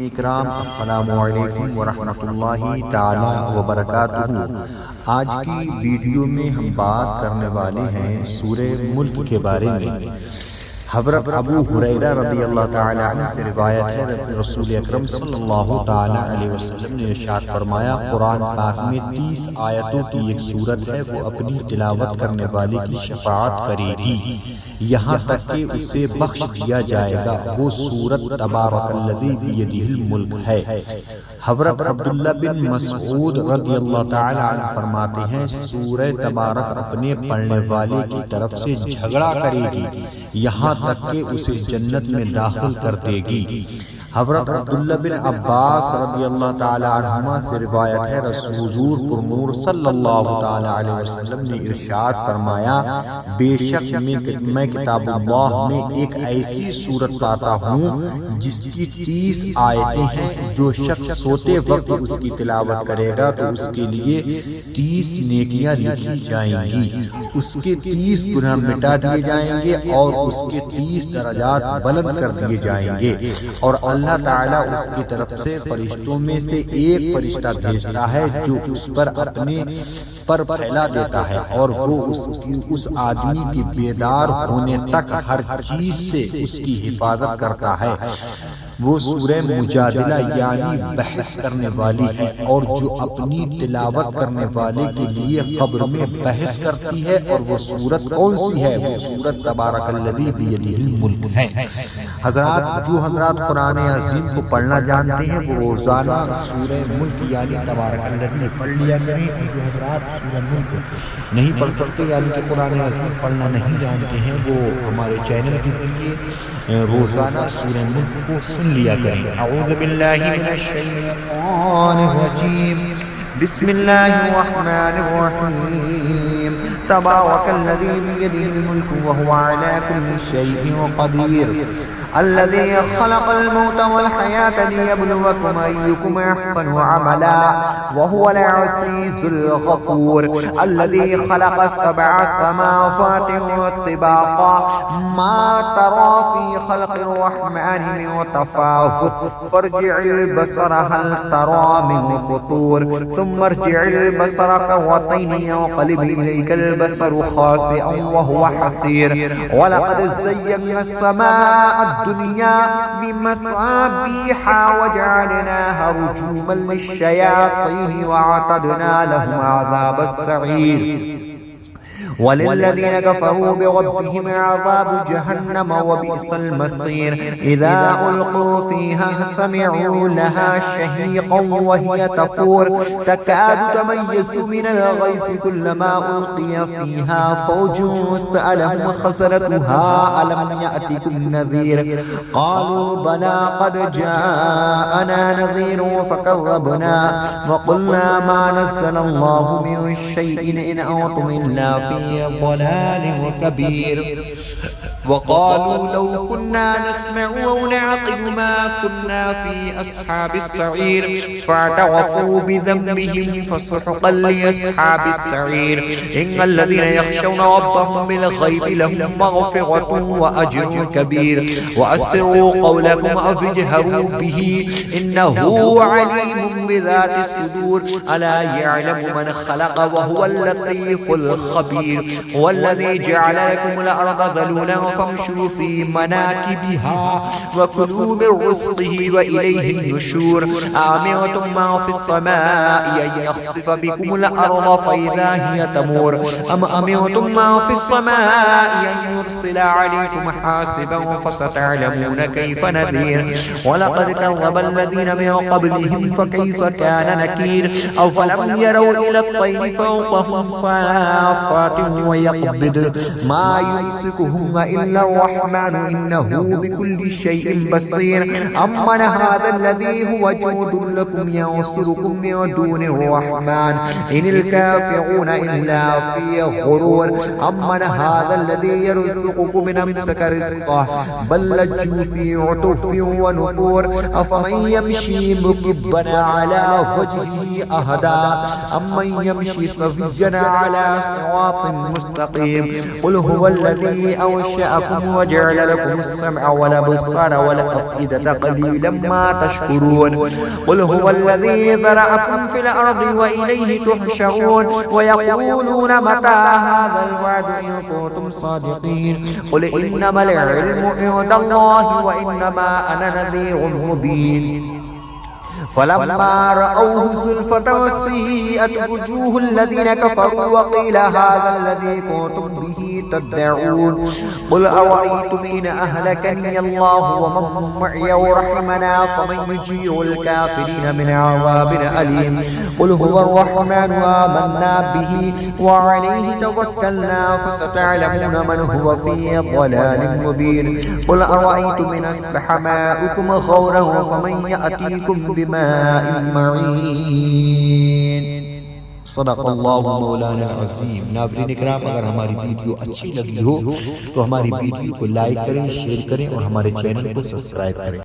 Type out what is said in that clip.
اکرام السلام علیکم ورحمۃ اللہ تعالی وبرکاتہ۔ آج کی ویڈیو میں ہم بات کرنے والے ہیں سورہ ملک کے بارے میں۔ حضرت ابو ہریرہ رضی اللہ تعالی عنہ سے روایت ہے، رسول اکرم صلی اللہ تعالی علیہ وسلم نے ارشاد فرمایا، قرآن پاک میں 30 آیتوں کی ایک سورت ہے، وہ اپنی تلاوت کرنے والے کی شفاعت کرے گی یہاں تک کہ اسے بخش دیا جائے گا۔ وہ سورت تبارک الذی بیدہ الملک ہے۔ حضرت عبداللہ بن مسعود رضی اللہ تعالی عنہ فرماتے ہیں، سورہ تبارک اپنے پڑھنے والے کی طرف سے جھگڑا کرے گی یہاں تک کہ اسے جنت میں داخل کر دے گی۔ حضرت عبداللہ بن عباس رضی اللہ تعالی عنہما سے روایت ہے، حضور پرنور صلی اللہ تعالی علیہ وسلم نے ارشاد فرمایا، بے شک میں کتاب اللہ میں ایک ایسی سورت پاتا ہوں جس کی 30 آیتیں ہیں، جو شخص سوتے وقت اس کی تلاوت کرے گا تو اس کے لیے 30 نیکیاں لکھی جائیں گی، اس کے 30 گناہ مٹا دیے جائیں گے اور اس کے 30 درجات بلند کر دیے جائیں گے، اور اللہ تعالیٰ اس کی طرف سے فرشتوں میں سے ایک فرشتہ بھیجتا ہے جو اس پر اپنے پر پھیلا دیتا ہے، اور وہ اس آدمی کی بیدار ہونے تک ہر چیز سے اس کی حفاظت کرتا ہے۔ وہ سورہ مجادلہ یعنی بحث کرنے والی ہے، اور جو اپنی تلاوت کرنے والے کے لیے قبر میں بحث کرتی ہے، اور وہ سورت کون سی ہے؟ وہ سورت تبارک الذی بیدہ الملک ہے۔ جو حضرات قرآن عظیم کو پڑھنا جانتے ہیں وہ روزانہ سورہ ملک یعنی تبارک الذی پڑھ لیا کریں، اور جو حضرات سورہ ملک نہیں پڑھ سکتے یعنی کہ قرآن عظیم پڑھنا نہیں جانتے ہیں، وہ ہمارے چینل کے ذریعے روزانہ سورہ ملک کو سن لیا کریں۔ اعوذ باللہ من الشیطان الرجیم، بسم اللہ الرحمن الرحیم، تبارک الذی بیدہ الملک وہو علی کل شیء قدیر، الذي خلق الموت والحياة ليبلوكم أيكم أحسن عملا وهو العزيز الغفور، الذي خلق 7 سماوات طباقا ما ترى في خلق الرحمن من تفاوت فارجع البصر هل ترى من فطور ثم ارجع البصر كرتين ينقلب إليك البصر خاسئا وهو حسير، ولقد زينا السماء الدنيا بمصابيح وجعلناها رجوما للشياطين وأعتدنا لهم عذاب السعير، وللذين كفروا بربهم عذاب جهنم وبئس المصير، إذا ألقوا فيها سمعوا لها شهيقا وهي تفور، تكاد تميز من الغيظ كلما ألقي فيها فوج سألهم خزنتها ألم يأتكم نذير، قالوا بلى قد جاءنا نذير فكذبنا وقلنا ما نزل الله من شيء إن أنتم إلا في ضلال كبير، وقالوا لو كنا نسمع أو نعقل ما كنا في أصحاب السعير، فاعترفوا بذنبهم فسحقا لأصحاب السعير، إن الذين يخشون ربهم بالغيب لهم مغفرة وأجر كبير، وأسروا قولكم أو اجهروا به إنه عليم بذات الصدور، ألا يعلم من خلق وهو اللطيف الخبير، والذي جعل لكم الأرض ذلولا فامشوا في مناكبها وكلوا من رزقه وإليه النشور، أأمنتم من في السماء أن يخسف بكم الأرض فإذا هي تمور، أم أمنتم من في السماء أن يرسل عليكم حاسبا فستعلمون كيف نذير، ولقد كذب الذين من قبلهم فكيف كان نكير، أو فلم يروا إلى الطير فوقهم صافات ويقبض ما يمسكهن إلا الرحمن إنه بكل شيء بصير، أمن هذا الذي هو جود لكم ينصركم من دون الرحمن إن الكافرون إلا في غرور، أمن هذا الذي يرزقكم من أمسك رزقه بل لجوا في عتف ونفور، أفمن يمشي مكبا على وجهه أهدى أمن يمشي سويا على صراط مستقيم، قل هو الذي أنشأ جاءكم وجعل لكم السمع والأبصار والأفئدة قليلا ما تشكرون قل هو الذي ذرأكم في الأرض وإليه تحشرون ويقولون متى هذا الوعد إن كنتم صادقين قل إنما العلم عند الله وإنما أنا نذير مبين فلما رأوه زلفة وسيئت وجوه الذين كفروا وقيل هذا الذي كنتم به تدعون قل أرأيتم إن أهلكني الله ومن معي ورحمنا فمن يجير الكافرين من عذاب أليم قل هو الرحمن آمنا به وعليه توكلنا فستعلمون من هو في ضلال مبين قل أرأيتم إن أصبح ماؤكم غورا فمن يأتيكم بماء معين صدق अल्लाह मौलाना अज़ीम। नाज़रीन इकराम, अगर हमारी वीडियो अच्छी लगी हो तो हमारी वीडियो को लाइक करें, शेयर करें और हमारे चैनल को सब्सक्राइब करें।